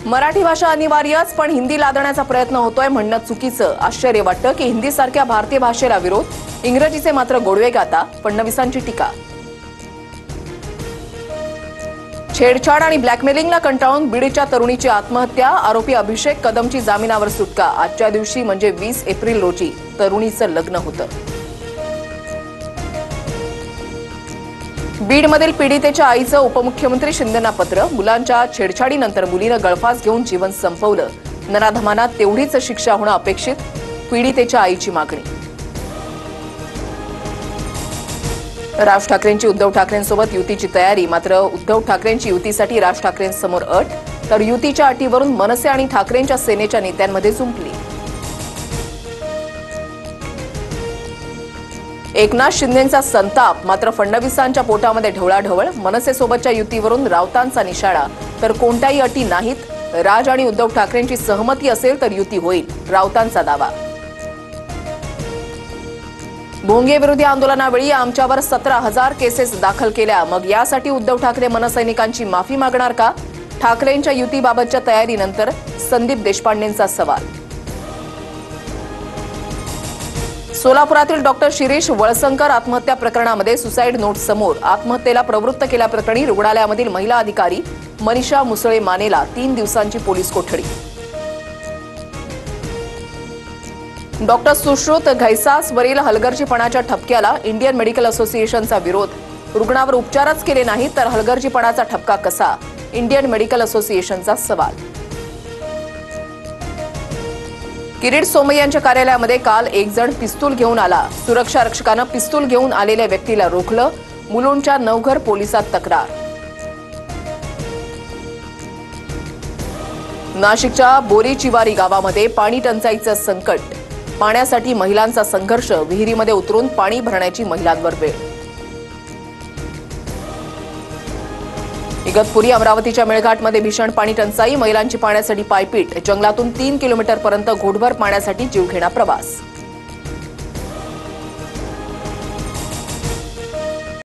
मराठी भाषा अनिवार्यच, पण हिंदी लादण्याचा प्रयत्न होतोय म्हणणं चुकीचं. आश्चर्य वाटतं की हिंदीसारख्या भारतीय भाषेला विरोध, इंग्रजीचे मात्र गोडवे गाता. फडणवीसांची टीका. छेडछाड आणि ब्लॅकमेलिंगला कंटाळून बीडच्या तरुणीची आत्महत्या. आरोपी अभिषेक कदमची जामिनावर सुटका. आजच्या दिवशी म्हणजे 20 एप्रिल रोजी तरुणीचं लग्न होतं. बीडमधील पीडितेच्या आईचं उपमुख्यमंत्री शिंदेंना पत्र. मुलांच्या छेडछाडीनंतर मुलीनं गळफास घेऊन जीवन संपवलं. नराधमांना तेवढीच शिक्षा होणं अपेक्षित. पीडितेच्या आईची मागणी. राज ठाकरेंची उद्धव ठाकरेंसोबत युतीची तयारी. मात्र उद्धव ठाकरेंची युतीसाठी राज ठाकरेंसमोर अट, तर युतीच्या अटीवरून मनसे आणि ठाकरेंच्या सेनेच्या नेत्यांमध्ये जुंपली. एकनाथ शिंदेंचा संताप. मात्र फडणवीसांच्या पोटामध्ये ढवळाढवळ. मनसेसोबतच्या युतीवरून राऊतांचा निशाणा, तर कोणत्याही अटी नाहीत. राज आणि उद्धव ठाकरेंची सहमती असेल तर युती होईल, राऊतांचा दावा. भोंगे विरोधी आंदोलनावेळी आमच्यावर 17,000 केसेस दाखल केल्या. मग यासाठी उद्धव ठाकरे मनसैनिकांची माफी मागणार का? ठाकरेंच्या युतीबाबतच्या तयारीनंतर संदीप देशपांडेंचा सवाल. सोलापुरातील डॉक्टर शिरीष वळसंकर आत्महत्या प्रकरणामध्ये सुसाईड नोट समोर. आत्महत्येला प्रवृत्त केल्याप्रकरणी रुग्णालयामधील महिला अधिकारी मनीषा मुसळे मानेला 3 दिवसांची पोलीस कोठडी. डॉक्टर सुश्रुत घैसासवरील हलगर्जीपणाच्या ठपक्याला इंडियन मेडिकल असोसिएशनचा विरोध. रुग्णावर उपचारच केले नाहीत तर हलगर्जीपणाचा ठपका कसा? इंडियन मेडिकल असोसिएशनचा सवाल. किरीट सोमय्यांच्या कार्यालयामध्ये काल एक जण पिस्तूल घेऊन आला. सुरक्षा रक्षकानं पिस्तूल घेऊन आलेल्या व्यक्तीला रोखलं. मुलुंडच्या नवघर पोलिसात तक्रार. नाशिकच्या बोरीचिवारी गावामध्ये पाणी टंचाईचं संकट. पाण्यासाठी महिलांचा संघर्ष. विहिरीमध्ये उतरून पाणी भरण्याची महिलांवर वेळ. इगतपुरी अमरावतीच्या मेळघाटमध्ये भीषण पाणी टंचाई. महिलांची पाण्यासाठी पायपीट. जंगलातून 3 किलोमीटरपर्यंत घोटभर पाण्यासाठी जीवघेणा प्रवास.